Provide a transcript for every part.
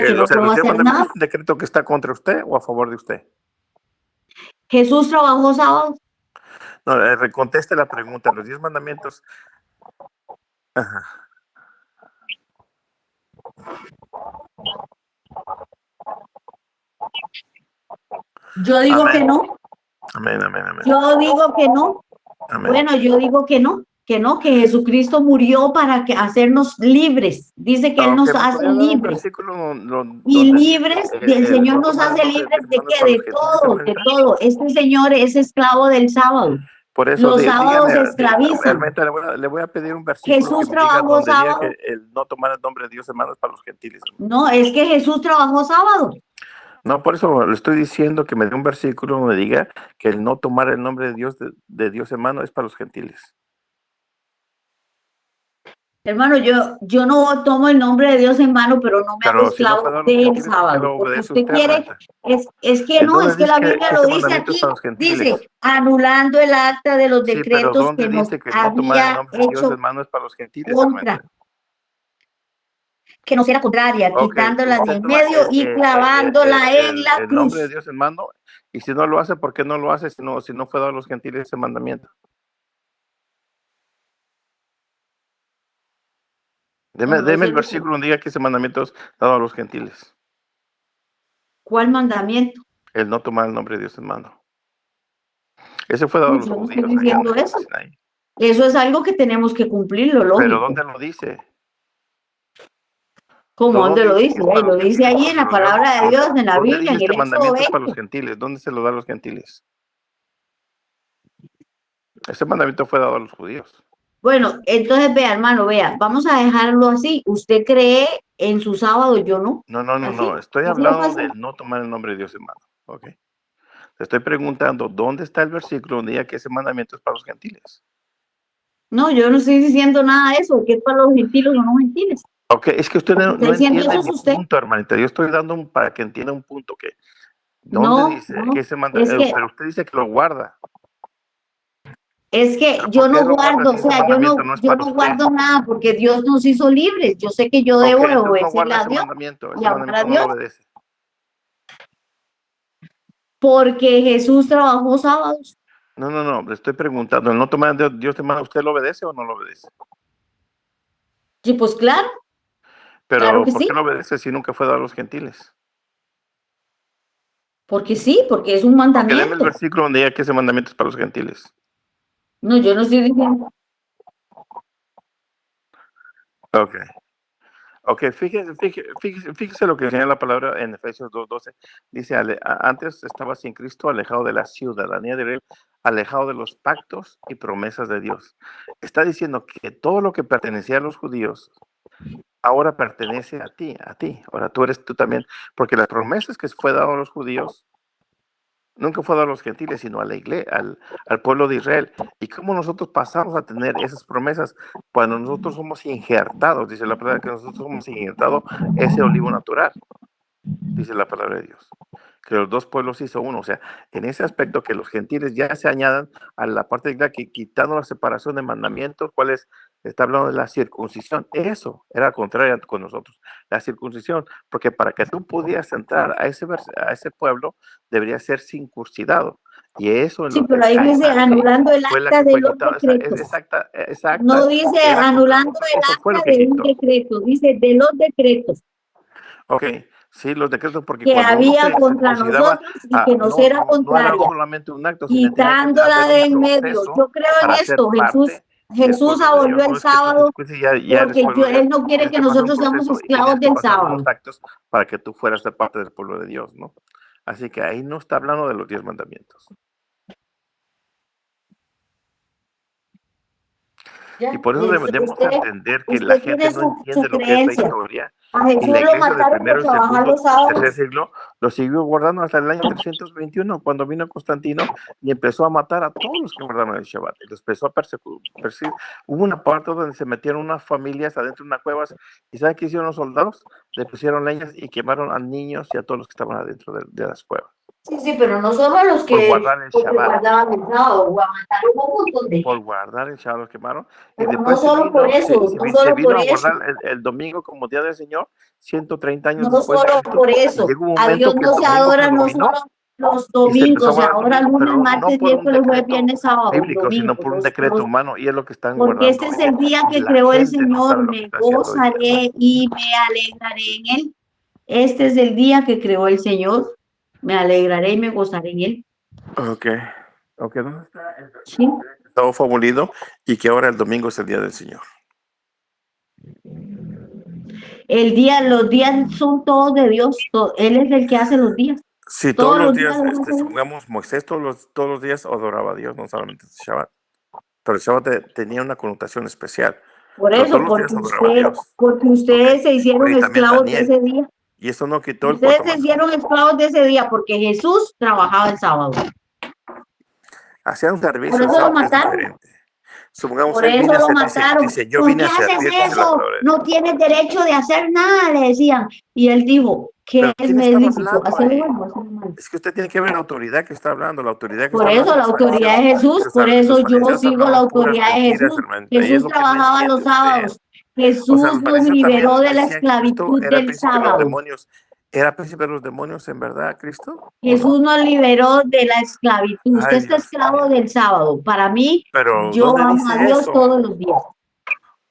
que no O sea, puedo ¿los 10 hacer mandamientos nada. es un decreto que está contra usted o a favor de usted? Jesús trabajó sábado. No, conteste la pregunta. Los 10 mandamientos. Ajá. Yo digo que Amén. no. Amén, amén, amén. Yo digo que no. Amén. Bueno, yo digo que no, que Jesucristo murió para hacernos libres. Dice que Él nos ¿Me hace podría dar un libres. versículo Y donde dice libres, y el el Señor no nos tomar el hace nombre de libres Dios de hermano es qué, para los de gentiles, todo, de hermanita? todo. Este Señor es esclavo del sábado. Por eso, Los sábados dígame, se esclavizan. realmente le voy a pedir un versículo que Jesús me diga trabajó donde diga que sábado. el no tomar el nombre de Dios hermano es para los gentiles, hermano. No, es que Jesús trabajó sábado. No, por eso le estoy diciendo que me dé un versículo donde diga que el no tomar el nombre de Dios, de Dios hermano, es para los gentiles. Hermano, yo no tomo el nombre de Dios en vano, pero no me hago Pero si no fue esclavo dado a los del gentiles, ¿por qué sábado, lo porque obedece usted usted, quiere, hermanita? es que no, Entonces es que dice la Biblia que lo ese dice mandamiento es aquí, para los dice, gentiles. anulando el acta de los Sí, pero decretos ¿dónde que nos dice que el no tomar el había nombre de Dios hecho hermano es para los gentiles, contra, hermanita? que nos era contraria, Ok, quitándola de usted en toma medio y clavándola en la el nombre de cruz. Dios hermano, y si no lo hace, ¿por qué no lo hace si no fue dado a los gentiles ese mandamiento? No, no Deme sé el versículo donde diga que ese mandamiento es dado a los gentiles. cuál mandamiento. El no tomar el nombre de Dios hermano. Ese fue dado a No, los yo no estoy judíos allá en diciendo el eso. Sinaí. Eso es algo que tenemos que cumplir, lo Pero lógico. ¿dónde lo dice? Como donde ¿Dónde lo dice que dice, es para lo los dice gentiles? ahí Pero en se la lo leo. palabra de Dios, en la ¿Dónde Biblia, dice en el este Éxodo mandamiento es para 20. los gentiles? ¿Dónde se lo da a los gentiles? Ese mandamiento fue dado a los judíos. Bueno, entonces vea, hermano, vea, vamos a dejarlo así. Usted cree en su sábado, yo no. No. Así, Estoy así de hablando fácil. de no tomar el nombre de Dios hermano. Ok. Te estoy preguntando, ¿dónde está el versículo donde diga que ese mandamiento es para los gentiles? No, yo no estoy diciendo nada de eso, que es para los gentiles o no gentiles. Ok, es que usted El que está no diciendo entiende eso es mi usted. punto, hermanita. Yo estoy dando para que entienda un punto que, ¿dónde No, dice que no, ese es mandamiento? que, Pero usted dice que lo guarda. es que ¿Pero por yo qué no lo guarda guardo, o si ese sea, mandamiento no es yo para no usted? guardo nada porque Dios nos hizo libres. Yo sé que yo Ok, debo de entonces no obedecerle guarda a Dios y ese amar a mandamiento no lo Dios, obedece. porque Jesús trabajó sábados. No, le estoy preguntando, ¿el no tomar de Dios te manda, usted lo obedece o no lo obedece? Sí, pues claro, claro Pero, que ¿por qué sí, lo obedece si nunca fue dado a los gentiles? porque sí, porque es un Ok, deme el mandamiento. versículo donde diga que ese mandamiento es para los gentiles. No, yo no estoy diciendo. Ok. Ok, fíjese lo que enseña la palabra en Efesios 2:12. Dice, antes estaba sin Cristo, alejado de la ciudadanía de Israel, alejado de los pactos y promesas de Dios. Está diciendo que todo lo que pertenecía a los judíos ahora pertenece a ti, a ti. Ahora tú eres tú también, porque las promesas que fue dado a los judíos nunca fue dado a los gentiles, sino a la iglesia, al pueblo de Israel. ¿Y cómo nosotros pasamos a tener esas promesas cuando nosotros somos injertados? Dice la palabra que nosotros somos injertados ese olivo natural, dice la palabra de Dios. Que los dos pueblos hizo uno. O sea, en ese aspecto que los gentiles ya se añadan a la parte de la que quitando la separación de mandamientos, ¿cuál es? Está hablando de la circuncisión. Eso era contrario con nosotros. La circuncisión, porque para que tú pudieras entrar a ese pueblo, debería ser circuncidado. Y eso en Sí, lo que pero ahí cae dice sangre anulando el fue la acta que de fue los quitada. Esa, decretos. exacta, No dice era contra anulando nosotros. el Eso fue lo acta que de un quitó. decreto, dice de los decretos Ok, sí, los decretos, porque que cuando uno había se contra circuncidaba, nosotros y que nos era no era contraria, solamente un acto, sino tenía que quitándola haber de un en medio. proceso Yo creo en para ser esto, parte del Jesús pueblo de abolió Dios. el No es que tú te sábado circuncides y ya eres porque pueblo de Dios. Él no quiere Tienes que que pasar un nosotros seamos proceso y tenías esclavos que del pasar sábado. unos actos para que tú fueras ser parte del pueblo de Dios, ¿no? Así que ahí no está hablando de los 10 mandamientos. Y Ya, por eso debemos entender que la usted gente tiene no entiende su lo que es la creencia. historia. A Y Jesús la lo iglesia del mataron por primero, trabajar segundo, los sábados. tercer siglo lo siguió guardando hasta el año 321, cuando vino Constantino y empezó a matar a todos los que guardaban el Shabbat. Y los empezó a perseguir. Hubo una parte donde se metieron unas familias adentro de unas cuevas. ¿Y saben qué hicieron los soldados? Le pusieron leñas y quemaron a niños y a todos los que estaban adentro de las cuevas. Sí, pero no solo los por que guardar el porque Shabbat. guardaban el sábado, mataron un montón de Por gente. guardar el Shabbat los quemaron. Y Pero no después se solo por vino, eso, no se solo vino por a eso, guardar el domingo como día del Señor, 130 años no después de solo Cristo. por Y eso. llegó un A momento Dios que el no se domingo adora no predominó solo los y se empezó a domingos, se guardar el adora domingo, lunes, pero no martes, por un miércoles, jueves, decreto viernes, sábado, bíblico, sino domingo, por un decreto humano. Y es lo que están porque guardando este es hoy día. el día Y que la creó el gente no Señor, sabe lo que me está haciendo hoy día. gozaré y me alegraré en él. Este es el día que creó el Señor, me alegraré y me gozaré en él. Ok. Ok, ¿dónde está el ¿Sí? versículo que todo fue abolido y que ahora el domingo es el día del Señor? Los días son todos de Dios, él es el que hace los días. Sí, todos Todos los los días días, los hace él. supongamos, Moisés todos los días adoraba a Dios, no solamente el Shabbat. Pero el Shabbat tenía una connotación especial. Por Pero todos eso, los días adoraba a Dios. porque Ok. ustedes se Bueno, hicieron y también esclavos de Daniel. ese día. Y eso no quitó el Ustedes cuarto se mandamiento. hicieron esclavos de ese día porque Jesús trabajaba el sábado. Hacía un Por servicio el eso lo sábado que es mataron. diferente. Supongamos, Por él eso viene a lo servir, mataron. dice, yo ¿Por vine qué a haces servir, dice la eso? palabra de No Dios. tienes derecho de hacer nada, le decían. Y él dijo, ¿qué Pero ¿quién me es estaba lícito? hablando ¿Hacerlo ahí? bueno o hacerlo mal? Es que usted tiene que ver la autoridad que está hablando. La autoridad que está Por hablando eso son la los autoridad fariseos. de Jesús, por Y eso los yo fariseos sigo la hablaban puras autoridad de mentiras, Jesús. hermanita. Y es Jesús lo que no trabajaba entiende los usted. sábados. O sea, Jesús los nos fariseos liberó también de la decían que Cristo esclavitud era el del príncipe de los sábado. demonios. ¿Era príncipe de los demonios en verdad, Cristo? ¿O Jesús no? nos liberó de la esclavitud. Usted Ay, está Dios esclavo mío. del sábado. Para mí, Pero, yo ¿dónde amo a dice Dios eso? todos los días.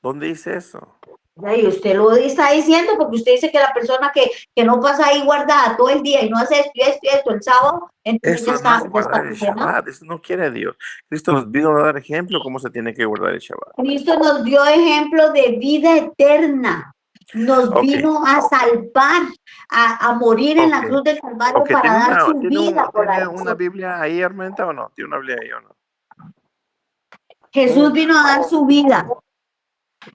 ¿Dónde dice eso? Y usted lo está diciendo porque usted dice que la persona que no pasa ahí guardada todo el día y no hace esto el sábado, entonces Eso no es ya está guardar el condenado. Shabbat. Eso no quiere Dios. Cristo nos vino a dar ejemplo cómo se tiene que guardar el Shabbat. Cristo nos dio ejemplo de vida eterna. Nos Ok, vino a salvar, a morir en ok. la cruz del Calvario Ok, para dar su vida por ¿tiene una nosotros. Biblia ahí, hermana, o no? ¿Tiene una Biblia ahí o no? Jesús vino a dar su vida. Juan,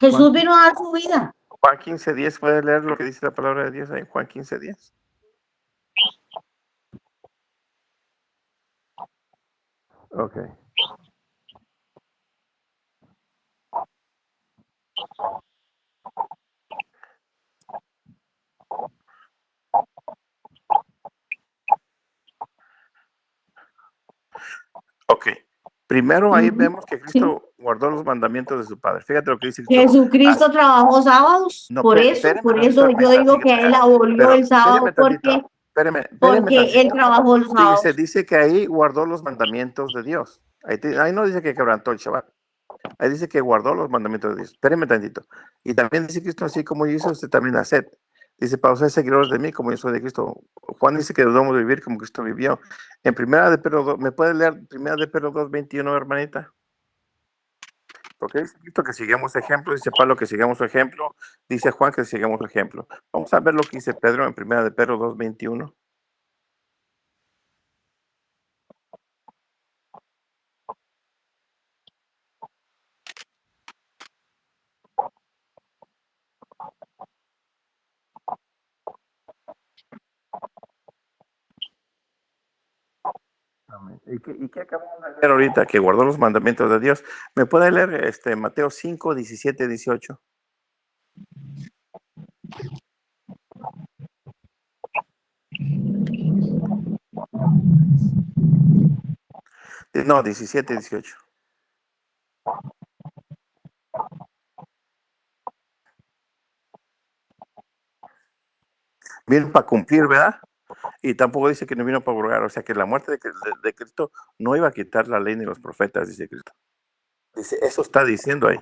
Jesús vino a dar su vida. Juan 15:10, ¿puede leer lo que dice la palabra de Dios ahí? Juan 15:10. Ok. Ok. Primero ahí vemos que Sí. Cristo guardó los mandamientos de su Padre. Fíjate lo que dice Cristo. Jesucristo trabajó sábados, No, espéreme por tantito, eso yo hermanita, digo que fíjate. él abolió Pero el sábado espéreme porque él tantito. trabajó los sábados. Dice que ahí guardó los mandamientos de Dios. Ahí no dice que quebrantó el Shabbat. Ahí dice que guardó los mandamientos de Dios. Espéreme tantito. Y también dice Cristo, así como yo hice, usted también haced. Dice, para ustedes seguidores de mí, como yo soy de Cristo. Juan dice que debemos vivir como Cristo vivió. En Primera de Pedro 2, ¿me puede leer Primera de Pedro 2:21, hermanita? Porque dice Cristo que sigamos ejemplo, dice Pablo que sigamos su ejemplo, dice Juan que sigamos su ejemplo. Vamos a ver lo que dice Pedro en Primera de Pedro 2:21. Amén. ¿Y qué acabamos de leer ahorita? Que guardó los mandamientos de Dios. ¿Me puede leer Mateo 5:17-18? No, 17-18. Vino para cumplir, ¿verdad? Y tampoco dice que no vino para abrogar. O sea que la muerte de Cristo no iba a quitar la ley ni los profetas, dice Cristo. Dice, eso está diciendo ahí.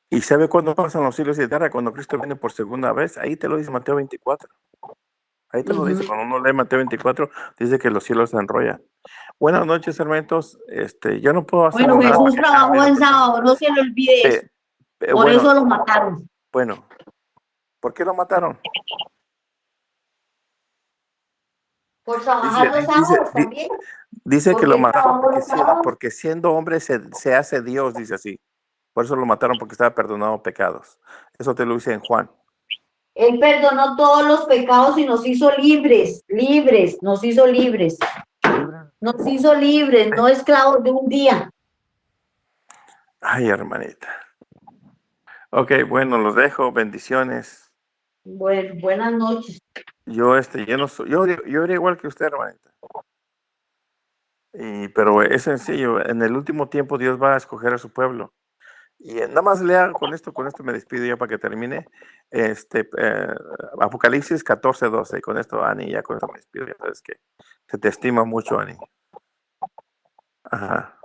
¿Y sabe cuándo pasan los siglos y tierra? Cuando Cristo viene por segunda vez. Ahí te lo dice Mateo 24. Ahí te lo dice. Cuando uno lee Mateo 24, dice que los cielos se enrollan. Buenas noches, hermanitos. Yo no puedo hacer Bueno, nada para Jesús que cambie trabajó la el persona. sábado, no se le olvide eso. Por Bueno, eso lo mataron. bueno, ¿por qué lo mataron? Por trabajar los sábados también. Dice que Porque lo él mataron trabajó los sábados. porque siendo hombre se hace Dios, dice así. Por eso lo mataron, porque estaba perdonado pecados. Eso te lo dice en Juan. Él perdonó todos los pecados y nos hizo libres, nos hizo libres. Nos hizo libres, no esclavos de un día. Ay, hermanita. Ok, bueno, los dejo. Bendiciones. Bueno, buenas noches. Yo no soy, yo era igual que usted, hermanita. Pero es sencillo. En el último tiempo Dios va a escoger a su pueblo. Y nada más lea con esto me despido ya para que termine. Apocalipsis 14:12. Y con esto, Ani, ya con esto me despido. Ya sabes que se te estima mucho, Ani. Ajá.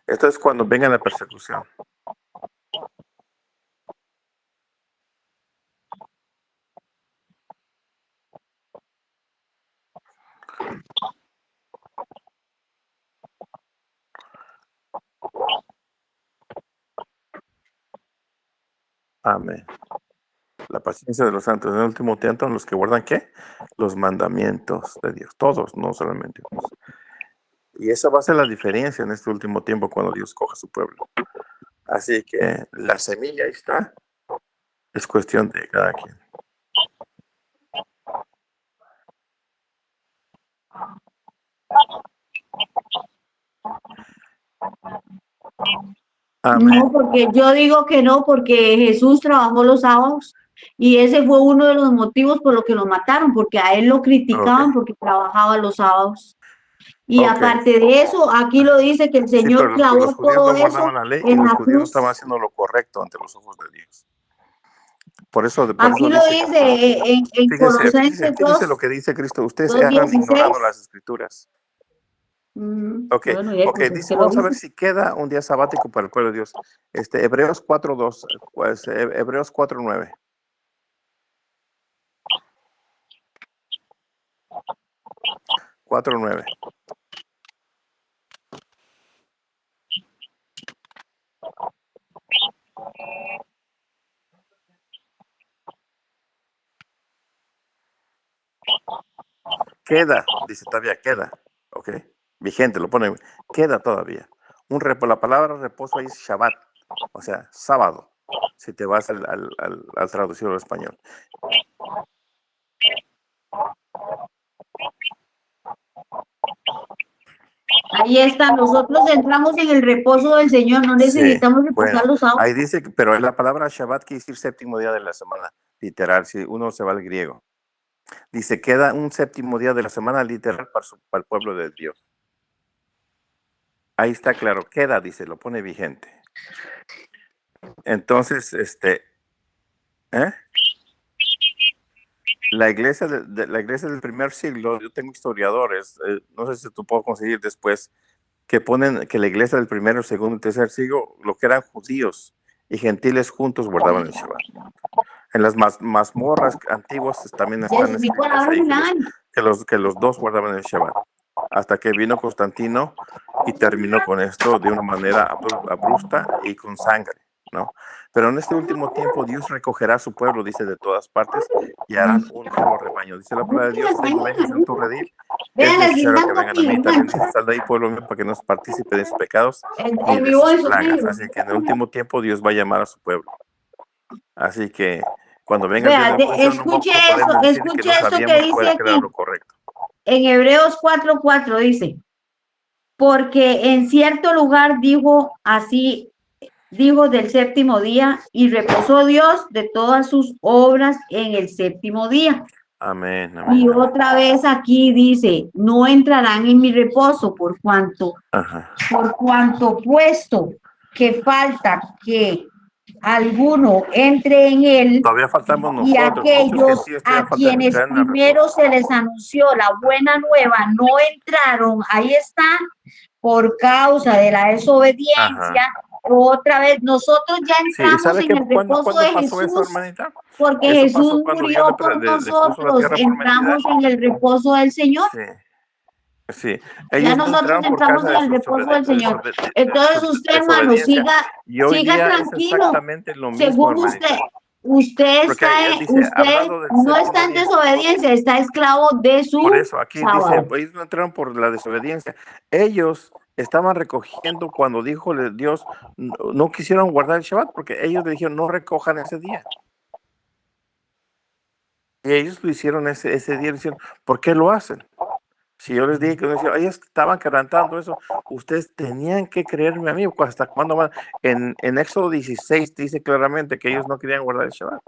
Esto es cuando venga la persecución. Amén. La paciencia de los santos en el último tiempo, los que guardan, ¿qué? Los mandamientos de Dios. Todos, no solamente unos. Y esa va a ser la diferencia en este último tiempo cuando Dios coja a su pueblo. Así que la semilla ahí está. Es cuestión de cada quien. Amén. No, porque yo digo que no, porque Jesús trabajó los sábados y ese fue uno de los motivos por los que lo mataron, porque a él lo criticaban Ok. porque trabajaba los sábados. Y Ok. aparte de eso, aquí lo dice que el Sí, pero Señor los clavó judíos todo no guardaban eso la ley y en los la judíos no estaban cruz. haciendo lo correcto ante los ojos de Dios. Por eso Aquí lo dice, dice en Colosenses fíjese 2, lo que dice Cristo. Ustedes erran 2:16. ignorando las escrituras. Ok, Bueno, y ok, pues es dice, que lo vamos a ver dice. si queda un día sabático para el pueblo de Dios. Hebreos 4:2, pues, Hebreos 4:9. Queda, dice todavía, queda, ok, vigente, lo pone, queda todavía. La palabra reposo ahí es Shabbat, o sea, sábado, si te vas al traducido al español. Ahí está, nosotros entramos en el reposo del Señor, no Sí, necesitamos reposar bueno, los sábados. ahí dice, pero la palabra Shabbat quiere decir séptimo día de la semana, literal, si uno se va al griego. Dice, queda un séptimo día de la semana literal para el pueblo de Dios. Ahí está claro, queda, dice, lo pone vigente. Entonces, ¿eh? La iglesia, la iglesia del primer siglo, yo tengo historiadores, no sé si tú puedo conseguir después, que ponen que la iglesia del primero, segundo y tercer siglo, lo que eran judíos y gentiles juntos guardaban el Shabbat. En las mazmorras antiguas también están Es mi escritas palabra ahí final. que los dos guardaban el Shabbat. Hasta que vino Constantino y terminó con esto de una manera abrupta y con sangre, ¿no? Pero en este último tiempo Dios recogerá a su pueblo, dice, de todas partes y harán un solo rebaño. Dice la palabra de Dios, tengo ovejas en tu redil, es Vean, les necesario que encanta vengan a aquí mí. un También gancho dice, sal de ahí, pueblo mío, para que no participe de sus pecados ni en de mi sus bolso plagas. negro. Así que en el último tiempo Dios va a llamar a su pueblo. Así que cuando venga el día Vea, del juicio no vamos a poder decir que escuche no esto que sabíamos dice cuál era aquí. lo correcto. En Hebreos 4:4 dice, porque en cierto lugar dijo así, dijo del séptimo día, y reposó Dios de todas sus obras en el séptimo día. Amén, amén, Y amén. otra vez aquí dice, no entrarán en mi reposo por cuanto puesto que falta que alguno entre en él Todavía faltamos y nosotros, muchos aquellos gentiles todavía a faltan quienes entrar en el primero reposo. se les anunció la buena nueva no entraron, ahí está, por causa de la desobediencia. Ajá. Otra vez, nosotros ya Sí, ¿y entramos sabe en qué? el reposo ¿Cuándo de pasó eso, Jesús, hermanita? porque Eso Jesús pasó cuando Dios murió por le puso la nosotros, tierra prometida. entramos en el reposo del Señor. Sí, sí. Ya Ellos no nosotros entraron por entramos causa en de el su reposo del Señor. Entonces usted, hermano, desobediencia. Y hoy siga día es tranquilo. exactamente lo mismo, Según usted, hermanita. Porque ahí dice, usted hablando del no está séptimo en día. desobediencia, está esclavo de Por su eso aquí dice, sábado. ellos no entraron por la desobediencia. Ellos estaban recogiendo cuando dijo Dios, no quisieron guardar el Shabbat porque ellos le dijeron, no recojan ese día. Y ellos lo hicieron ese día, le dijeron, ¿por qué lo hacen? Si yo les dije que ellos estaban cantando eso, ustedes tenían que creerme a mí. ¿Hasta cuándo van? En Éxodo 16 dice claramente que ellos no querían guardar el Shabbat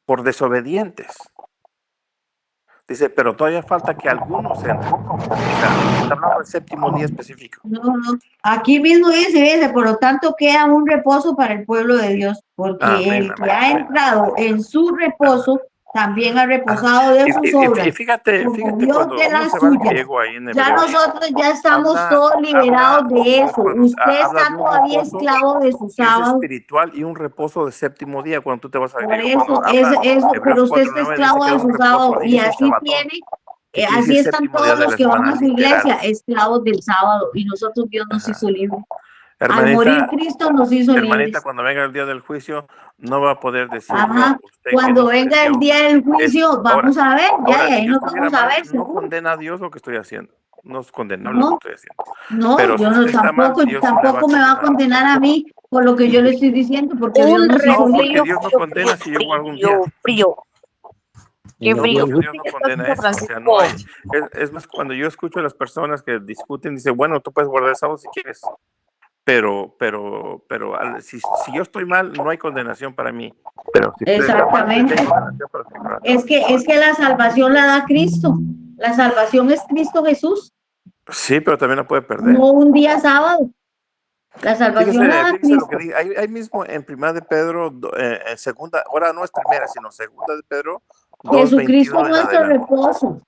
por desobedientes. Dice, pero todavía falta que algunos entren. O sea, está hablando del séptimo día específico. No. Aquí mismo dice, por lo tanto queda un reposo para el pueblo de Dios, porque Amén, el que amén, ha amén, entrado amén. en su reposo también ha Ah, reposado de sus y obras, fíjate como Dios cuando de uno las se va al suyas. griego ahí en Ya hebreo, nosotros ya estamos habla, todos liberados de no, eso. Usted habla está de un todavía reposo esclavo de su que es sábado. espiritual y un reposo de séptimo día cuando tú te vas al Por griego. Cuando eso, habla Hebreos pero usted está 4:9 dice esclavo que de es un su reposo sábado y y dice así Shabbatón, tiene, que quiere así decir están séptimo día todos de los la que van semana a su iglesia, literal. esclavos del sábado, y nosotros Dios nos hizo Ajá. libres. Al morir Hermanita, Cristo nos hizo hermanita, libres. cuando venga el día del juicio, no va a poder decirlo Ajá. usted que Cuando no venga el creyó. día del juicio, Ahora, vamos a ver, ya, y si ahí yo nos estuviera vamos a mal, ver, no seguro. condena a Dios lo que estoy haciendo. No es condenable lo que No, estoy haciendo. no, Pero yo si no usted está mal, tampoco, Dios sí me va a tampoco me va a condenar a usted. condenar a mí por lo que yo le estoy diciendo, porque Dios Un nos hizo No, porque frío, libres. Dios no frío, frío, condena si yo guardo un día. frío, frío. Qué No, frío. Dios no ¿Qué está condena haciendo eso. O sea, no Francisco? hay. Es más, cuando yo escucho a las personas que discuten, dice, bueno, tú puedes guardar el sábado si quieres. Si yo estoy mal, no hay condenación para mí. Pero si usted está mal, sí Exactamente. hay condenación para su corazón. Es que la salvación la da Cristo. La salvación es Cristo Jesús, Sí, pero también la puede perder. no un día sábado. La salvación la da Fíjese lo que Cristo. dice. Ahí mismo en primera de Pedro, en segunda, ahora no es primera, sino segunda de Pedro, Jesucristo es 2:21 en nuestro adelante. reposo.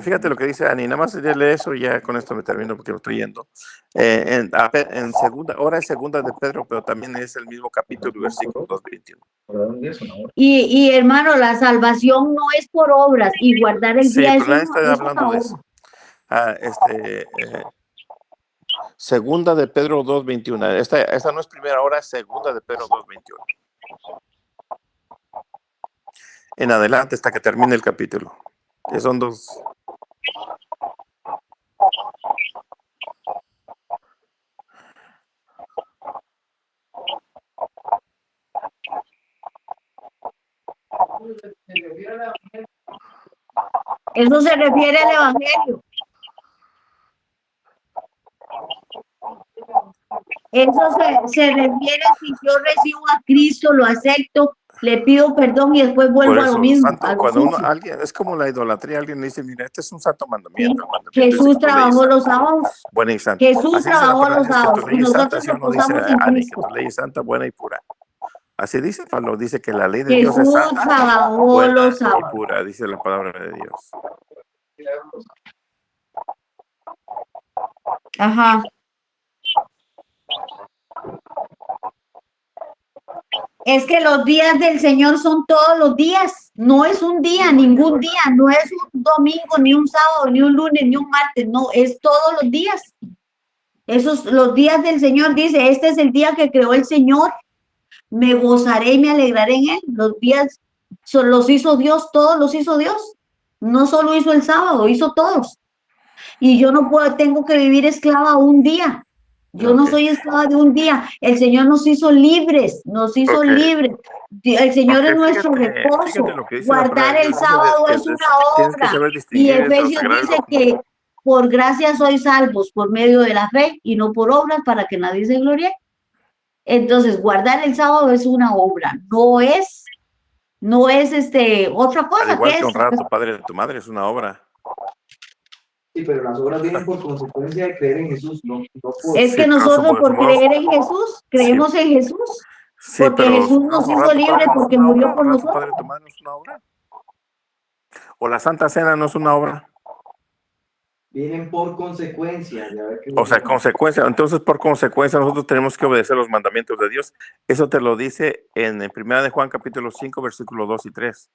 Fíjate lo que dice Ani, nada más lee eso y ya con esto me termino porque me estoy yendo. En segunda, ahora es segunda de Pedro, pero también es el mismo capítulo, versículo 2:21. Y hermano, la salvación no es por obras y guardar el Sí, día pero nadie es está una hablando de obra. eso. Segunda de Pedro 2:21. Esta no es primera hora, es segunda de Pedro 2:21. En adelante hasta que termine el capítulo. Que son dos. Eso se refiere al Evangelio. Eso se refiere si yo recibo a Cristo, lo acepto, le pido perdón y después Por vuelvo a lo eso, lo mismo, a santo, lo cuando sucio. alguien, es como la idolatría, alguien dice, mira, este es un santo ¿Sí? mandamiento, el mandamiento dice Jesús que tu ley es trabajó los santa, sábados. buena y santa. Jesús Así dice la trabajó palabra los de Dios, que tu sábados y ley es santa, nosotros si uno dice, reposamos en Ani, que Cristo. tu ley es santa, buena y pura. Así dice Pablo, dice que la ley de Dios es Jesús santa, trabajó los buena y sábados. pura, dice la palabra de Dios. Ajá. Es que los días del Señor son todos los días, no es un día, ningún día, no es un domingo, ni un sábado, ni un lunes, ni un martes, no, es todos los días. Esos, los días del Señor, dice, este es el día que creó el Señor, me gozaré y me alegraré en él. Los días los hizo Dios, todos los hizo Dios. No solo hizo el sábado, hizo todos. Y yo no puedo, tengo que vivir esclava un día. Yo no soy esclava de un día. El Señor nos hizo libres, nos hizo libres. El Señor es nuestro Fíjate reposo. lo que dice la palabra Guardar de el Dios, dice sábado es una tienes que obra. saber Y distinguir entre lo Efesios sagrado y dice lo que común. por gracia sois salvos por medio de la fe y no por obras para que nadie se glorie. Entonces, guardar el sábado es una obra, no es otra Al cosa. igual ¿Qué que es? honrar a tu padre y a tu madre es una obra. Sí, pero las obras vienen por consecuencia de creer en Jesús, no por... Es Sí, que pero nosotros por somos, creer en Jesús, sí, creemos en Jesús, sí, porque pero Jesús nos honrar hizo a tu padre libres no es porque una obra, murió por honrar a tu nosotros. padre y a tu madre no es una obra. O la Santa Cena no es una obra. Vienen por consecuencia. Ya ve que O sea, consecuencia. Entonces, por consecuencia, nosotros tenemos que obedecer los mandamientos de Dios. Eso te lo dice en 1 de Juan, capítulo 5, versículos 2 y 3.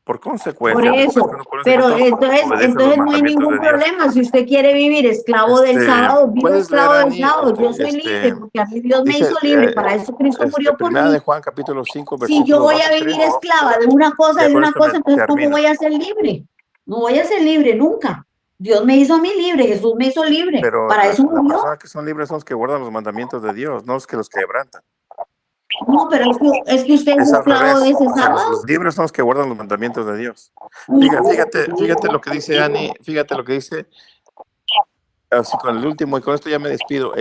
Por Por consecuencia, después que eso, uno conoce a pero Cristo, obedece los entonces no hay mandamientos ningún de Dios. problema. Si usted quiere vivir esclavo del sábado, vivo Puedes leer, esclavo del Ani, sábado. Yo soy libre porque a mí Dios me dice, hizo libre. Para eso Cristo murió por Primera de mí. Juan, capítulo 5, Si yo versículos voy 2 a y 3. vivir esclava de una Ya con esto me cosa, entonces ¿cómo termino. voy a ser libre? No voy a ser libre nunca. Dios me hizo a mí libre, Jesús me hizo libre. Pero Para eso las murió. personas que son libres son los que guardan los mandamientos de Dios, no los que quebrantan. No, pero es que usted es Es al esclavo revés. de ese O sea, sábado. los libres son los que guardan los mandamientos de Dios. Fíjate lo que dice Ani, fíjate lo que dice, así con el último, y con esto ya me despido.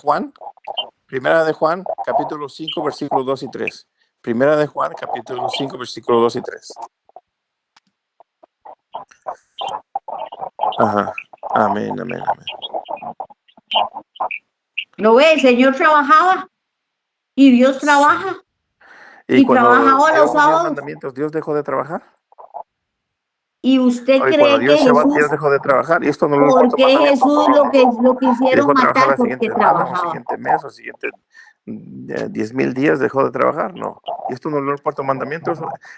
Juan, primera de Juan, capítulo 5, versículos 2 y 3. Primera de Juan, capítulo 5, versículos 2 y 3. Ajá. Amén, amén, amén. ¿Lo ve? El Señor trabajaba y Dios trabaja Y y trabaja cuando ahora dio los los 10 sábados. mandamientos, ¿Dios dejó de trabajar? ¿Y usted Y cuando cree que Dios se va, Jesús, Dios dejó de trabajar. Y esto no es el cuarto por qué mandamiento, Jesús no, lo quisieron dejó de trabajar matar? la Porque siguiente semana, o trabajaba. siguiente mes, o siguiente 10,000 días dejó de trabajar, no. Y esto no es el cuarto mandamiento,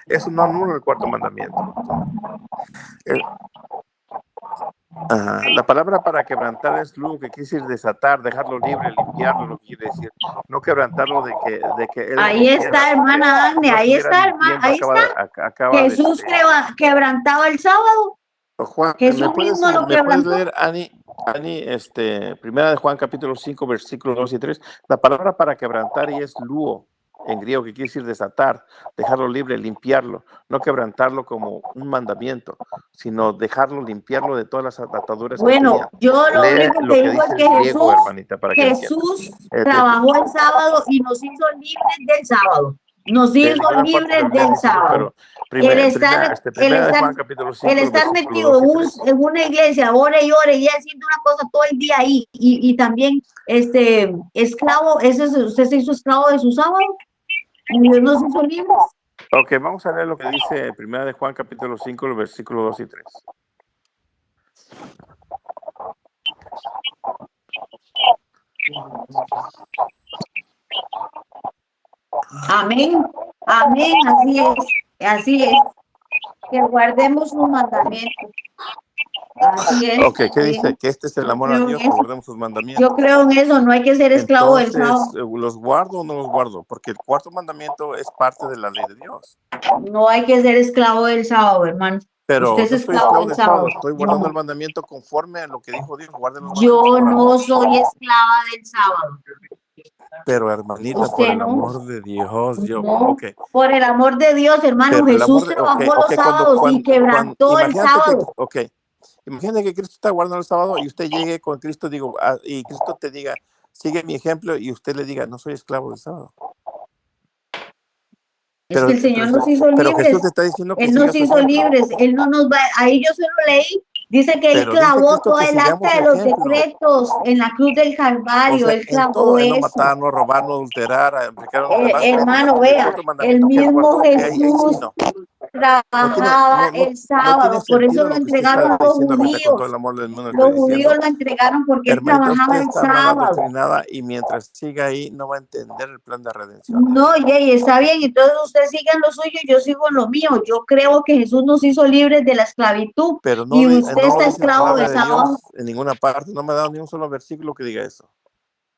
eso no anula el cuarto mandamiento. Eh, la palabra para quebrantar es luego que quiere decir desatar, dejarlo libre, limpiarlo, lo que quiere decir. No quebrantarlo de que él Ahí rompiera, está, porque hermana si Anne, no ahí estuviera está, hermana, limpiando, ahí está. acaba de Jesús quebrantaba el sábado. Juan, Jesús mismo lo ¿me puedes quebrantó. leer, Ani, primera de Juan, capítulo 5, versículos 2 y 3? La palabra para quebrantar y es luo, en griego, que quiere decir desatar, dejarlo libre, limpiarlo, no quebrantarlo como un mandamiento, sino dejarlo, limpiarlo de todas las ataduras que tenía. Bueno, yo lo Lee único lo que que digo es dice que el griego, hermanita, para que entiendas. Jesús trabajó el sábado y nos hizo libres del sábado. Nos En hizo ninguna parte de la libres Biblia del dice eso, sábado. pero El estar, el primera de estar, Juan, capítulo el 5, estar versículos metido 2 y 3. en una iglesia, ore y ore, y haciendo una cosa todo el día ahí, y también esclavo, usted se hizo esclavo de su sábado, y Dios nos hizo libres. Ok, vamos a leer lo que dice primera de Juan, capítulo 5, versículos 2 y 3. Amén, amén, así es, que guardemos sus mandamientos. Así es. Ok, ¿qué dice? Que este es el Yo amor a creo en Dios, que eso. guardemos sus Yo mandamientos. creo en eso, no hay que ser esclavo del Entonces, sábado. ¿los guardo o no los guardo? Porque el cuarto mandamiento es parte de la ley de Dios. No hay que ser esclavo del sábado, hermano. Pero Usted es no estoy esclavo esclavo del del sábado, sábado. estoy guardando el mandamiento conforme a lo que dijo Dios, guarden los Yo mandamientos por no amor. soy esclava del sábado. Pero hermanita, por Usted el no. amor de Dios, No, ok. por el amor de Dios, hermano, Pero el amor Jesús de, trabajó los ok, sábados y quebrantó el imagínate que, sábado. ok, imagínate que Cristo está guardando el sábado y usted llegue con Cristo, y Cristo te diga, sigue mi ejemplo, y usted le diga, no soy esclavo del sábado. Es que el Señor nos hizo Pero libres. Jesús te está diciendo que Él siga nos su hizo ejemplo. libres. Él no nos va. Ahí yo solo leí. Dice que Él Pero dice clavó Cristo toda que el sigamos acta su de los ejemplo. decretos en la cruz del O Calvario. sea, Él en clavó todo, en no eso. matar, no robar, no adulterar, a implicar a los demás. Hermano, En el vea, cuarto el mandamiento que él mismo guardó, ahí sí Jesús no. trabajaba el No tiene sábado. Por eso sentido lo lo que usted está entregaron los diciendo ahorita, con todo judíos. el amor del mundo Los estoy judíos diciendo. lo entregaron porque Él Hermanita, trabajaba usted el está mal sábado. adoctrinada y mientras siga ahí no va a entender el plan de redención. No, Jay, está bien, entonces usted sigue en lo suyo, yo sigo en lo mío. Yo creo que Jesús nos hizo libres de la esclavitud Pero y no usted lo está dice la esclavo palabra del de sábado. Dios en ninguna parte. No me ha dado ni un solo versículo que diga eso.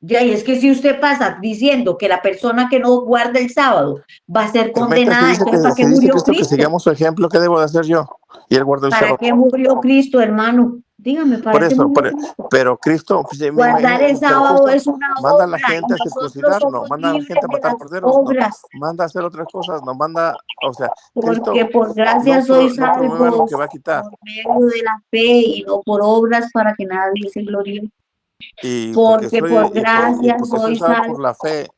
Jay, es que si usted pasa diciendo que la persona que no guarda el sábado va a ser Hermanita, condenada, entonces ¿para qué si dice murió Cristo que Cristo? sigamos su ejemplo, ¿qué debo de hacer yo? Y él guardó el ¿Para sábado. qué murió Cristo, hermano? Dígame, Por ¿para qué eso, murió Cristo? pero Cristo, pues, Guardar el pero sábado Cristo es una manda a la obra y gente a nosotros circuncidar, no, somos manda a la libres gente a de matar las corderos, no, obras, manda a hacer otras cosas, no manda, o sea, porque Cristo por gracia sois no promueve lo salvos que va a quitar. por medio de la fe y no por obras para que nadie se gloríe. Y Porque por gracia porque soy soy salvo por salvos, la fe,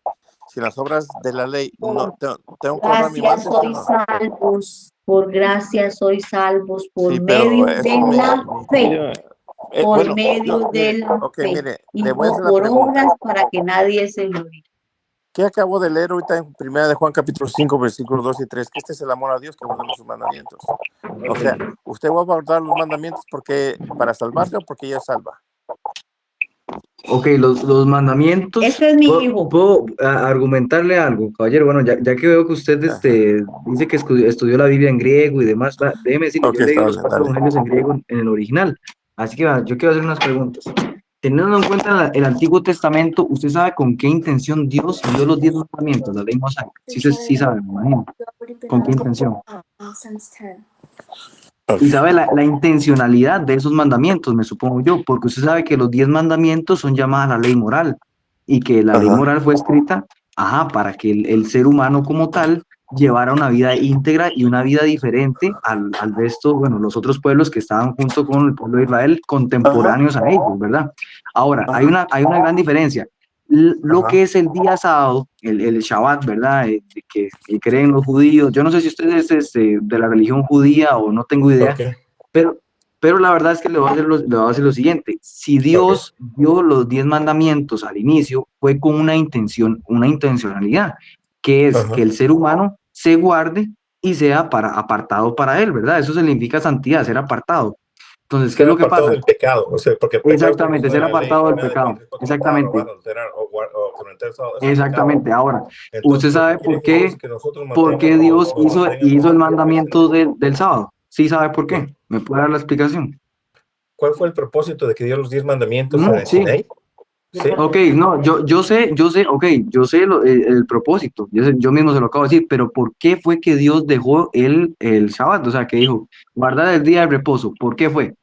sin las obras de la ley, no por tengo que honrar mi gracia manto, ¿sí o soy no? salvos, por gracia soy salvos por Sí, pero medio eso de la fe, por medio de mire, la ok, fe mire, y le voy a no hacer la por pregunta. obras para que nadie se gloríe. ¿Qué acabo de leer ahorita en primera de Juan capítulo 5, versículos 2 y 3? Que este es el amor a Dios, que guardemos sus mandamientos. O sea, ¿usted va a guardar los mandamientos para salvarse o porque ella salva? Ok, los mandamientos. Este es mi hijo. ¿Puedo argumentarle algo, caballero? Bueno, ya que veo que usted dice que estudió la Biblia en griego y demás, déjeme decirle, Ok, yo leí está los bien, 4 dale. evangelios en griego en el original. Así que yo quiero hacer unas preguntas. Teniendo en cuenta el Antiguo Testamento, ¿usted sabe con qué intención Dios dio los 10 mandamientos, la ley mosaica? Sí sabe, me imagino. ¿Con qué intención? Y sabe la intencionalidad de esos mandamientos, me supongo yo, porque usted sabe que los 10 mandamientos son llamadas la ley moral y que la ley moral fue escrita para que el ser humano como tal llevara una vida íntegra y una vida diferente al resto, bueno, los otros pueblos que estaban junto con el pueblo de Israel, contemporáneos a ellos, ¿verdad? Ahora, hay una gran diferencia. Lo que es el día sábado, el Shabbat, ¿verdad? Que creen los judíos. Yo no sé si ustedes es de la religión judía o no tengo idea, Ok. pero la verdad es que le voy a decir lo siguiente. Si Dios dio los 10 mandamientos al inicio, fue con una intencionalidad, que es Ajá. que el ser humano se guarde y sea apartado para él, ¿verdad? Eso significa santidad, ser apartado. Entonces, ¿qué es Ser lo que apartado pasa? del pecado, o sea, porque el pecado Exactamente, ser apartado del pecado. matar, Exactamente, robar, adulterar o cometer eso es exactamente. pecado. Ahora, Entonces, usted lo que sabe quiere Jesús es que nosotros por qué matemos Dios o mantengamos hizo el firmes mandamiento del sábado. ¿Sí sabe por ¿Qué? qué? ¿Me puede dar la explicación? ¿Cuál fue el propósito de que dio los 10 mandamientos en el Sí. Sinaí? ¿Sí? Ok, no, yo sé el propósito, yo mismo se lo acabo de decir, pero ¿por qué fue que Dios dejó el sábado? O sea, que dijo, guardar el día de reposo. ¿Por qué fue?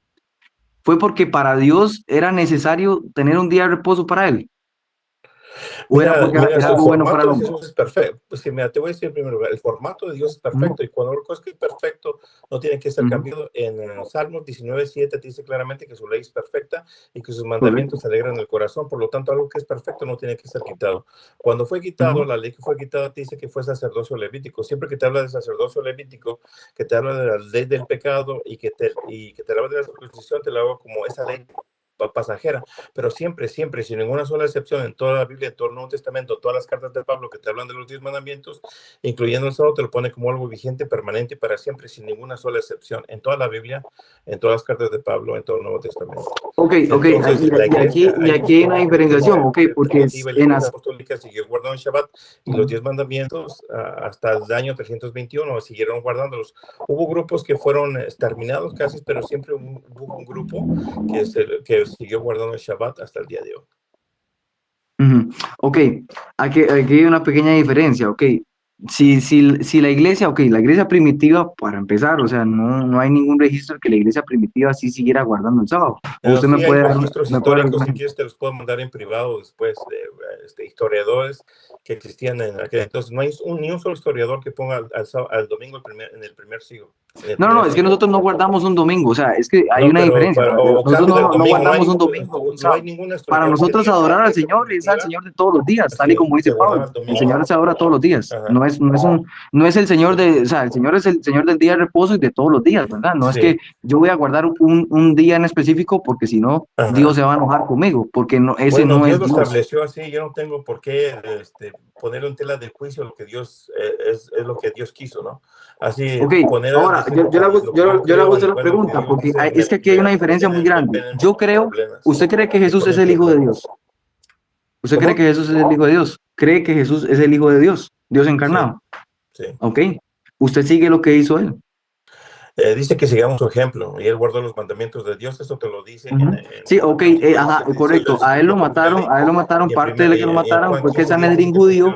¿Fue porque para Dios era necesario tener un día de reposo para él? ¿O era porque Mira, era el algo bueno para formato el de hombre? Jesús es perfecto. Pues que, mira, te voy a decir en primer lugar, el formato de Dios es perfecto y cuando algo es que es perfecto no tiene que ser cambiado. En Salmos 19:7 dice claramente que su ley es perfecta y que sus mandamientos alegran el corazón. Por lo tanto, algo que es perfecto no tiene que ser quitado. Cuando fue quitado, la ley que fue quitada dice que fue sacerdocio levítico. Siempre que te habla de sacerdocio levítico, que te habla de la ley del pecado y que te habla de la circuncisión, te lo hago como esa ley pasajera, pero siempre, siempre, sin ninguna sola excepción, en toda la Biblia, en todo el Nuevo Testamento, todas las cartas de Pablo que te hablan de los 10 mandamientos, incluyendo el sábado, te lo pone como algo vigente, permanente para siempre, sin ninguna sola excepción, en toda la Biblia, en todas las cartas de Pablo, en todo el Nuevo Testamento. Entonces, la iglesia, y aquí hay una diferenciación, porque primitiva y la iglesia apostólica siguió guardando el Shabbat y los 10 mandamientos hasta el año 321 siguieron guardándolos. Hubo grupos que fueron exterminados casi, pero siempre hubo un grupo que siguió guardando el Shabbat hasta el día de hoy. Ok, aquí hay una pequeña diferencia, ok. Si la iglesia, la iglesia primitiva, para empezar, o sea, no hay ningún registro que la iglesia primitiva sí siguiera guardando el sábado. O usted Sí, hay me registros puede dar históricos, un si ejemplo. quieres te los puedo mandar en privado después de historiadores que existían en aquel entonces. No hay ni un solo historiador que ponga al domingo en el primer siglo. No, es que nosotros no guardamos un domingo, o sea, es que hay No, una diferencia. o Nosotros cambio del no domingo, guardamos un domingo, un no hay sábado. ningún Para historiador que nosotros diga que la adorar al iglesia Señor es al primitiva Señor de todos los días, tal y como dice se guardaba Pablo. el El domingo. Señor se adora todos los días. Ajá. No es el Señor o sea, el Señor es el Señor del día de reposo y de todos los días, ¿verdad? No es que yo voy a guardar un día en específico porque si no, Ajá. Dios se va a enojar conmigo, porque ese Bueno, no Dios es lo Dios. estableció así, yo no tengo por qué ponerlo en tela de juicio lo que Dios es lo que Dios quiso, ¿no? Así Ok, poner ahora yo le hago usted la pregunta, porque es que aquí hay una diferencia muy grande. Yo creo, ¿usted cree que Jesús es el Hijo de Dios? ¿Usted cree que Jesús es el Hijo de Dios? ¿Cree que Jesús es el Hijo de Dios? Dios encarnado. Sí. Ok. ¿Usted sigue lo que hizo él? Dice que sigamos su ejemplo y él guardó los mandamientos de Dios, eso te lo dice sí, ok, correcto. A él lo mataron, parte de lo que lo mataron fue que el Sanedrín judío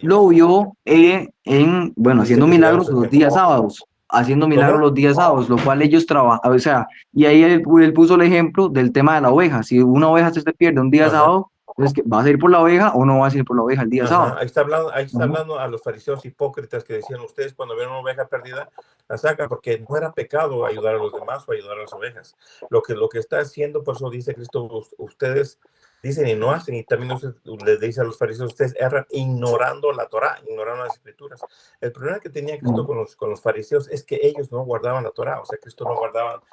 lo vio haciendo milagros los días sábados, los días sábados, lo cual ellos trabajan, o sea, y ahí él puso el ejemplo del tema de la oveja. Si una oveja se te pierde un día sábado, entonces, ¿vas a ir por la oveja o no vas a ir por la oveja el día sábado? Ahí está hablando a los fariseos hipócritas que decían, ustedes cuando ven una oveja perdida, la sacan, porque no era pecado ayudar a los demás o ayudar a las ovejas. Lo que está haciendo, por eso dice Cristo, ustedes dicen y no hacen, y también les dice a los fariseos, ustedes erran ignorando la Torá, ignorando las escrituras. El problema que tenía Cristo con los fariseos es que ellos no guardaban la Torá, o sea, Cristo guardaba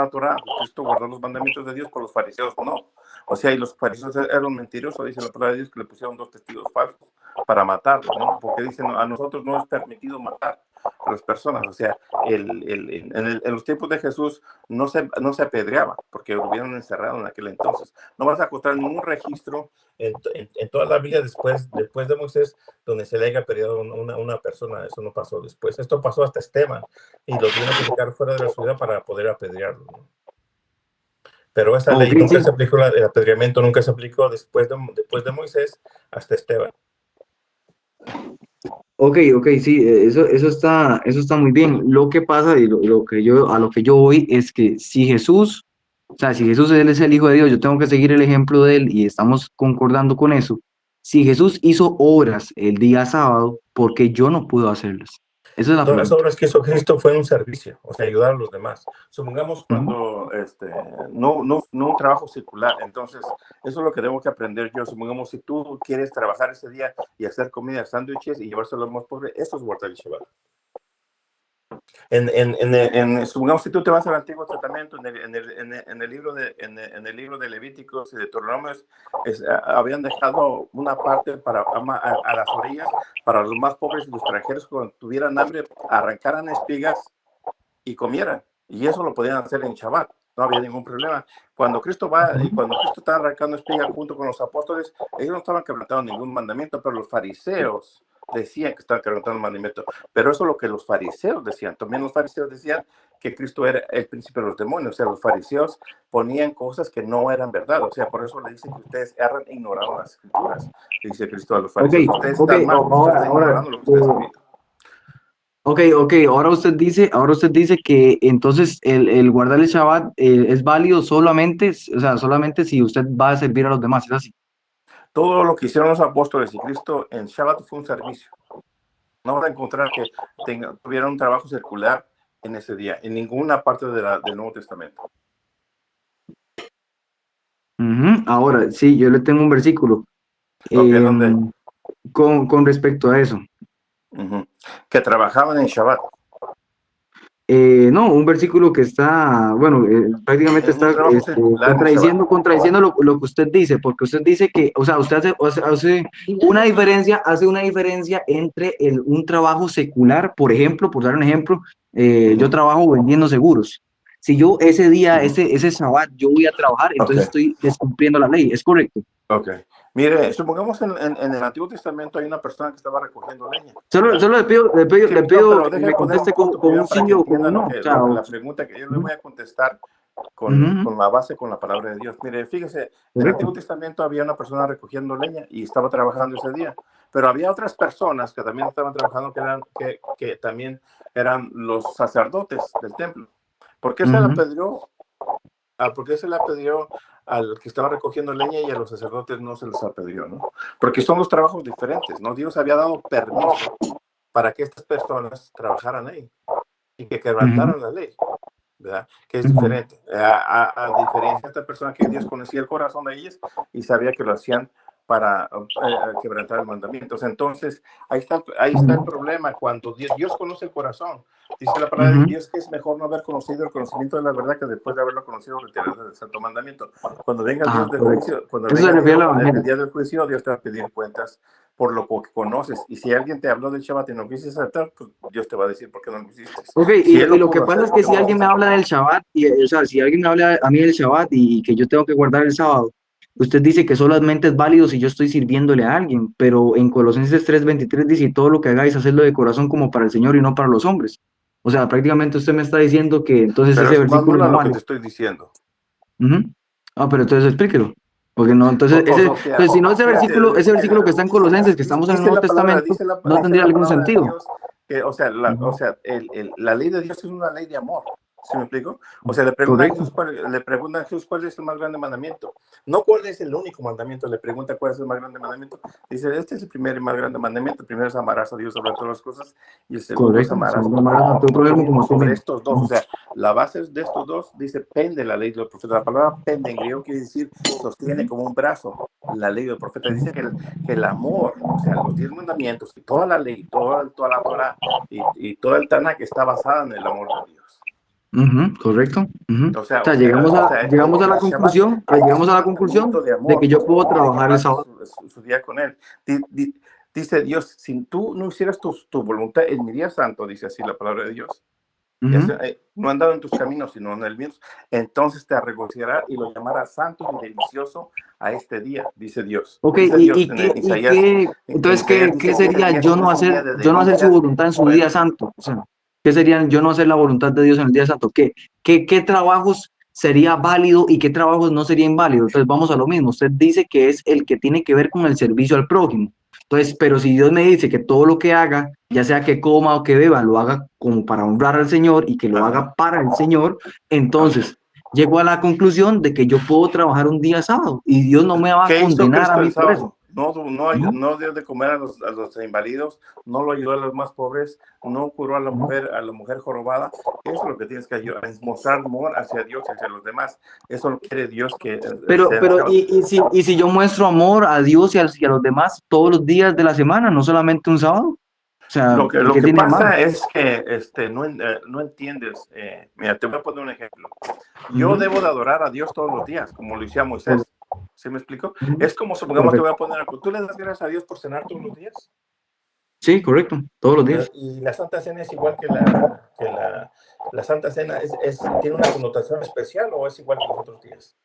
la Torá, Cristo guardó los mandamientos de Dios, pero los fariseos no. O sea, y los fariseos eran mentirosos, dice la palabra de Dios, que le pusieron 2 testigos falsos para matarlo, ¿no? Porque dicen, a nosotros no es permitido matar a las personas. O sea, en los tiempos de Jesús no se apedreaba, porque lo hubieran encerrado en aquel entonces. No vas a encontrar ningún registro en toda la Biblia después de Moisés donde se le haya apedreado una persona. Eso no pasó después. Esto pasó hasta Esteban, y lo tuvieron que sacar fuera de la ciudad para poder apedrearlo, ¿no? Pero esa ley nunca se aplicó, el apedreamiento nunca se aplicó después de Moisés hasta Esteban. Ok, sí, eso está muy bien. Lo que pasa y a lo que yo voy es que si Jesús él es el Hijo de Dios, yo tengo que seguir el ejemplo de él y estamos concordando con eso. Si Jesús hizo obras el día sábado, ¿por qué yo no puedo hacerlas? Esa es la Todas las pregunta. obras que hizo Cristo fue un servicio, o sea, ayudar a los demás. Supongamos cuando, no un trabajo circular, entonces, eso es lo que tengo que aprender yo. Supongamos, si tú quieres trabajar ese día y hacer comida, sándwiches y llevárselo a los más pobres, eso es guardar el Shabbat. Supongamos si tú te vas al Antiguo Testamento, en el libro de Levíticos y de Deuteronomios, habían dejado una parte a las orillas para los más pobres y los extranjeros, cuando tuvieran hambre, arrancaran espigas y comieran. Y eso lo podían hacer en Shabbat, no había ningún problema. Cuando Cristo está arrancando espigas junto con los apóstoles, ellos no estaban quebrantando ningún mandamiento, pero los fariseos decían que estaban quebrantando el mandamiento. Pero eso es lo que los fariseos decían. También los fariseos decían que Cristo era el príncipe de los demonios. O sea, los fariseos ponían cosas que no eran verdad. O sea, por eso le dicen que ustedes erran e ignoraron las escrituras. Dice Cristo a los fariseos. Ustedes están mal, ustedes están ignorando lo que ustedes escrito. Ok, ahora usted dice que entonces el guardar el Shabbat es válido solamente, o sea, solamente si usted va a servir a los demás, ¿es así? Todo lo que hicieron los apóstoles y Cristo en Shabbat fue un servicio. No van a encontrar que tuvieran un trabajo circular en ese día, en ninguna parte del Nuevo Testamento. Ahora, sí, yo le tengo un versículo ¿Dónde? con respecto a eso. Que trabajaban en Shabbat. No, un versículo que está, bueno, prácticamente está contradiciendo lo que usted dice, porque usted dice que, o sea, usted hace una diferencia entre un trabajo secular, por ejemplo, por dar un ejemplo, yo trabajo vendiendo seguros. Si yo ese día, ese Shabbat, yo voy a trabajar, entonces estoy descumpliendo la ley, ¿es correcto? Ok. Mire, supongamos en el Antiguo Testamento hay una persona que estaba recogiendo leña. Solo le pido que me conteste con un sí o con un no. La pregunta que yo le voy a contestar con la base, con la palabra de Dios. Mire, fíjese, en el Antiguo Testamento había una persona recogiendo leña y estaba trabajando ese día, pero había otras personas que también estaban trabajando que también eran los sacerdotes del templo. ¿Por qué se la pidió? ¿Por qué se la pidió al que estaba recogiendo leña y a los sacerdotes no se les apedreó, ¿no? Porque son dos trabajos diferentes, ¿no? Dios había dado permiso para que estas personas trabajaran ahí y que quebrantaran la ley, ¿verdad? Que es diferente. A diferencia de esta persona que Dios conocía el corazón de ellas y sabía que lo hacían para quebrantar el mandamiento. Entonces, ahí está el problema. Cuando Dios conoce el corazón, dice la palabra de Dios que es mejor no haber conocido el conocimiento de la verdad que después de haberlo conocido retirarse del santo mandamiento. Cuando venga el Dios del juicio, el día del juicio, Dios te va a pedir cuentas por lo que conoces. Y si alguien te habló del Shabbat y no quisiste aceptar, pues Dios te va a decir por qué no lo hiciste. Ok, y lo que pasa es que si alguien me habla del Shabbat, o sea, si alguien me habla a mí del Shabbat y que yo tengo que guardar el sábado, usted dice que solamente es válido si yo estoy sirviéndole a alguien, pero en Colosenses 3:23 dice, todo lo que hagáis, hacedlo de corazón como para el Señor y no para los hombres. O sea, prácticamente usted me está diciendo que entonces pero ese versículo no vale. Lo que te estoy diciendo. Pero entonces explíquelo. Porque no, entonces, si no ese versículo que está en Colosenses, que estamos en el Nuevo Testamento, no tendría algún sentido. La ley de Dios es una ley de amor. ¿Sí me explico? O sea, le preguntan a Jesús cuál es el más grande mandamiento. No cuál es el único mandamiento, le pregunta cuál es el más grande mandamiento. Dice, este es el primer y más grande mandamiento. El primero es amarás a Dios sobre todas las cosas y el segundo es amarás a tu prójimo sobre estos dos. O sea, la base de estos dos dice, pende la ley del profeta. La palabra pende en griego quiere decir sostiene como un brazo la ley del profeta. Dice que el amor, o sea, los 10 mandamientos y toda la ley, toda la Torah y todo el Tanakh está basada en el amor de Dios. Correcto. O sea, llegamos a la conclusión de que yo puedo trabajar el sábado. Su día con él. Dice Dios, si tú no hicieras tu voluntad en mi día santo, dice así la palabra de Dios, no andado en tus caminos, sino en el mío, entonces te regocijará y lo llamará santo y delicioso a este día, dice Dios. Ok, dice ¿y qué sería yo no hacer su voluntad en su día santo? O sea, ¿qué sería yo no hacer la voluntad de Dios en el día santo? ¿Qué trabajos sería válido y qué trabajos no sería inválido? Entonces vamos a lo mismo. Usted dice que es el que tiene que ver con el servicio al prójimo. Entonces, pero si Dios me dice que todo lo que haga, ya sea que coma o que beba, lo haga como para honrar al Señor y que lo haga para el Señor, entonces llego a la conclusión de que yo puedo trabajar un día sábado y Dios no me va a condenar a mí por eso. no dio de comer a los inválidos, no lo ayudó a los más pobres, no curó a la mujer jorobada. Eso es lo que tienes que ayudar, es mostrar amor hacia Dios y hacia los demás. Eso lo quiere Dios que Pero si yo muestro amor a Dios y a los demás todos los días de la semana, no solamente un sábado. O sea, lo que tiene pasa malo? es que no entiendes. Mira, te voy a poner un ejemplo. Yo debo de adorar a Dios todos los días, como lo hacía Moisés. ¿Sí me explico? Es como, supongamos, te voy a poner algo. ¿Tú le das gracias a Dios por cenar todos los días? Sí, correcto, todos los días. Y la Santa Cena es igual que la Santa Cena, ¿tiene una connotación especial o es igual que los otros días?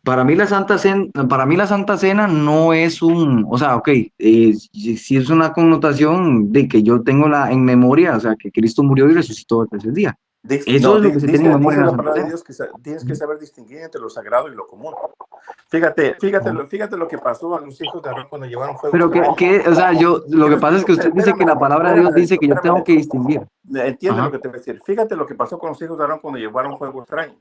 Para mí la Santa Cena no es o sea, ok, sí es una connotación de que yo tengo en memoria, o sea, que Cristo murió y resucitó el tercer día. Eso es lo que se tiene en memoria en la la Santa palabra de Cena. Dios que tienes que saber distinguir entre lo sagrado y lo común. Fíjate lo que pasó a los hijos de Aarón cuando llevaron fuego. Pero o sea, lo que pasa es que usted dice que la palabra de Dios dice que yo tengo que distinguir. Entiende Ajá. lo que te voy a decir. Fíjate lo que pasó con los hijos de Aarón cuando llevaron fuego extraño.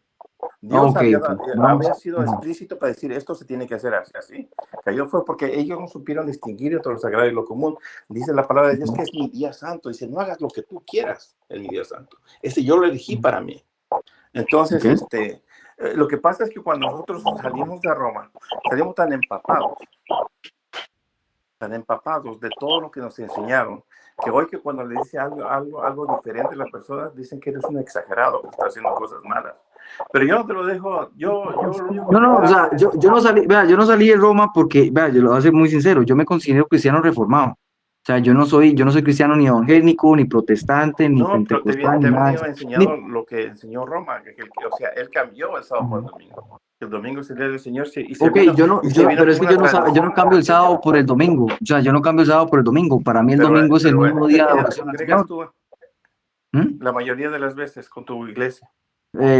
Dios Ok, había vamos. sido explícito para decir esto se tiene que hacer así. Cayó fue porque ellos no supieron distinguir entre lo sagrado y lo común. Dice la palabra de Dios que es mi día santo. Dice, no hagas lo que tú quieras en mi día santo. Yo lo elegí para mí. Entonces, Okay. Lo que pasa es que cuando nosotros salimos de Roma, salimos tan empapados de todo lo que nos enseñaron, que hoy que cuando le dice algo diferente a las personas, dicen que eres un exagerado, que está haciendo cosas malas. Pero yo no te lo dejo, No, o sea, yo no salí de Roma porque, vea, yo lo voy a ser muy sincero, yo me considero cristiano reformado. O sea, yo no soy cristiano ni evangélico, ni protestante, ni No, pero te pentecostal, ni he nada de venido eso. enseñando lo que enseñó Roma, o sea, él cambió el sábado por el domingo. El domingo es el día del Señor y se Ok, vino pero es como que una yo no tradición cambio el de sábado por el domingo. O sea, yo no cambio el sábado por el domingo. Para mí el domingo es el mismo ¿qué día de día adoración al congregas Señor. tú ¿Mm? la mayoría de las veces con tu iglesia?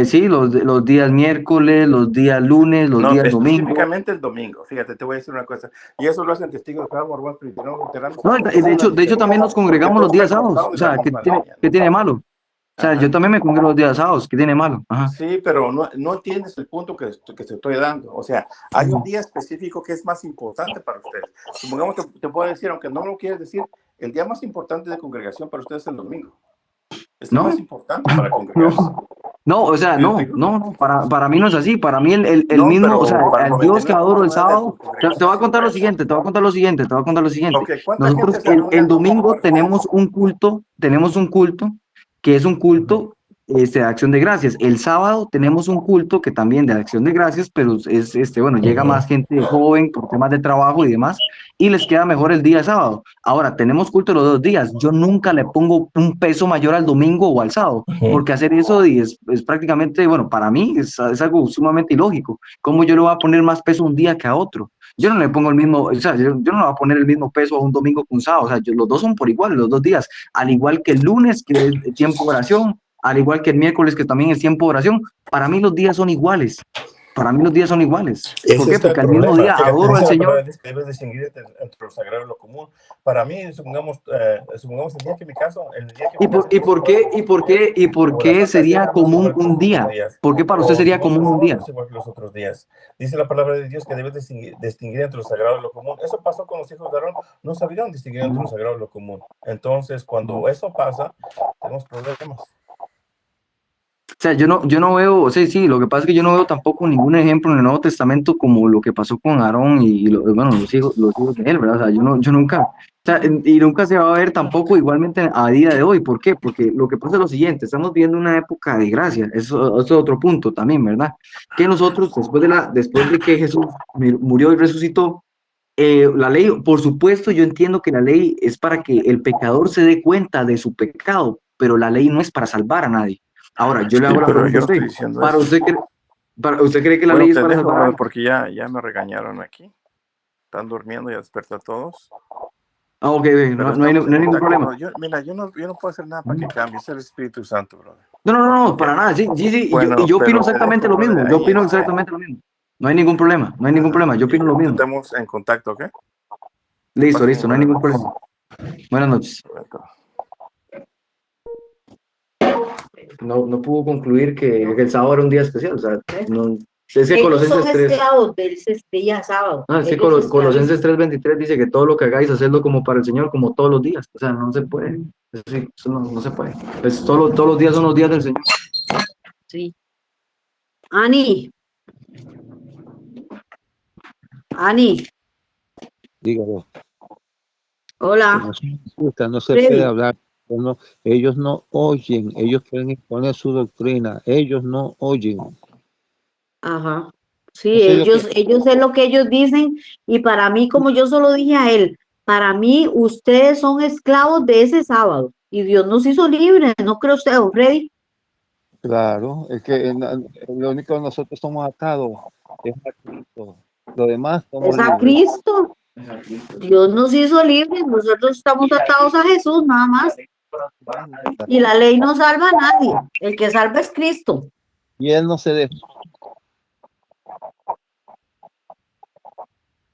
Sí, los días miércoles, los días lunes, los No, días domingo. específicamente el domingo. Fíjate, te voy a decir una cosa. Y eso lo hacen testigos de Jehová, Mormón, Cristianos, Luteranos. No, Esa es la de hecho también diferencia. nos Porque congregamos todo los está días al sábados. costado O de la sea, misma línea. ¿qué tiene malo? O sea, yo Ajá. también me congrego los días sábados. ¿Qué tiene malo? Ajá. Sí, pero no entiendes el punto que te estoy dando. O sea, hay un día específico que es más importante para ustedes. Supongamos, te puedo decir, aunque no lo quieras decir, el día más importante de congregación para ustedes es el domingo. Es el ¿No? más importante para congregarse. No, no, o sea, ¿Sí me explico? para mí no es así. Para mí el No, mismo, o sea, pero para el al Dios que adoro el 99.9 de tu sábado, te congregación voy a sí contar lo lo es. siguiente, te voy a contar lo siguiente, te voy a contar lo siguiente. Ok, ¿cuánta gente Nosotros se reúne el al domingo domingo para hacer eso? tenemos un culto que es un culto de acción de gracias. El sábado tenemos un culto que también de acción de gracias, pero es bueno, llega más gente joven por temas de trabajo y demás, y les queda mejor el día sábado. Ahora, tenemos culto los 2 días. Yo nunca le pongo un peso mayor al domingo o al sábado, porque hacer eso es prácticamente, bueno, para mí es algo sumamente ilógico. ¿Cómo yo le voy a poner más peso un día que a otro? Yo no le pongo el mismo, o sea, yo no le voy a poner el mismo peso a un domingo que un sábado. O sea, los dos son por igual, los 2 días. Al igual que el lunes, que es tiempo de oración, al igual que el miércoles, que también es tiempo de oración. Para mí los días son iguales. Para mí los días son iguales. ¿Por Ese qué? está el Porque al mismo problema. día Fíjate, adoro dice al la palabra Señor. de Dios que debes distinguir entre lo sagrado y lo común. Para mí, supongamos el día que me caso, el día que me casé, ¿Y es por igual qué, que los otros días. y por O la qué Santa sería Cena no es común igual que un los otros día? días. ¿Por qué para usted O si sería vas al común un sábado, no día? es igual que los otros días. Dice la palabra de Dios que debes distinguir entre lo sagrado y lo común. Eso pasó con los hijos de Aarón. No sabían distinguir entre lo sagrado y lo común. Entonces, cuando eso pasa, tenemos problemas. O sea, yo no veo, sí, lo que pasa es que yo no veo tampoco ningún ejemplo en el Nuevo Testamento como lo que pasó con Aarón bueno, los hijos de él, ¿verdad? O sea, yo nunca, o sea, y nunca se va a ver tampoco igualmente a día de hoy. ¿Por qué? Porque lo que pasa es lo siguiente, estamos viviendo una época de gracia, eso es otro punto también, ¿verdad? Que nosotros, después de que Jesús murió y resucitó, la ley, por supuesto, yo entiendo que la ley es para que el pecador se dé cuenta de su pecado, pero la ley no es para salvar a nadie. Ahora, yo le Sí, hago la pero pregunta yo a no usted. estoy diciendo ¿Para eso. usted cree que la Bueno, ley es te para dejo, salvar a brother, alguien? porque ya me regañaron aquí. Están durmiendo, ya despertó a todos. Ah, ok, Pero no hay estamos en ningún contacto, problema. bro. Mira, yo no puedo hacer nada para que cambie. Es el Espíritu Santo, brother. No, ¿Ok? para nada, sí, y Bueno, yo opino pero te exactamente dejo, lo brother, mismo, yo ahí, opino exactamente lo mismo. No hay ningún problema, yo y opino lo mismo. estamos en contacto, ¿ok? Que Listo, pasen no hay buenas ningún noches. problema. Buenas noches. No pudo concluir que el sábado era un día especial, o sea, no, Es que Ellos Colosenses son 3. esclavos del día sábado. Ah, es que Ellos Colosenses 3:23 dice que todo lo que hagáis, hacedlo como para el Señor, como todos los días. O sea, no se puede. Eso sí, eso no se puede. Pues todos los días son los días del Señor. Sí. Ani, Dígalo. hola. No se escucha, no se Freddy. puede hablar. Ellos no oyen, ellos quieren imponer su doctrina, ellos no oyen. Ajá. Sí, Eso es lo que, ellos es lo que ellos dicen, y para mí, como yo solo dije a él, para mí ustedes son esclavos de ese sábado y Dios nos hizo libres, ¿no cree usted, don Freddy? claro, es que lo único que nosotros somos atados es a Cristo. Lo demás somos Es a libres. Cristo. Dios nos hizo libres, nosotros estamos atados a Jesús nada más, y la ley no salva a nadie, el que salva es Cristo. Y él no se deja.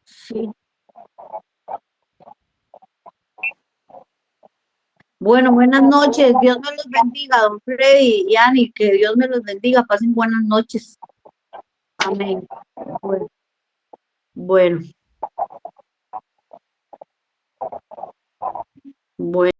Sí. Bueno, buenas noches, Dios me los bendiga, don Freddy y Ani, que Dios me los bendiga, pasen buenas noches. Amén. Bueno. Bueno.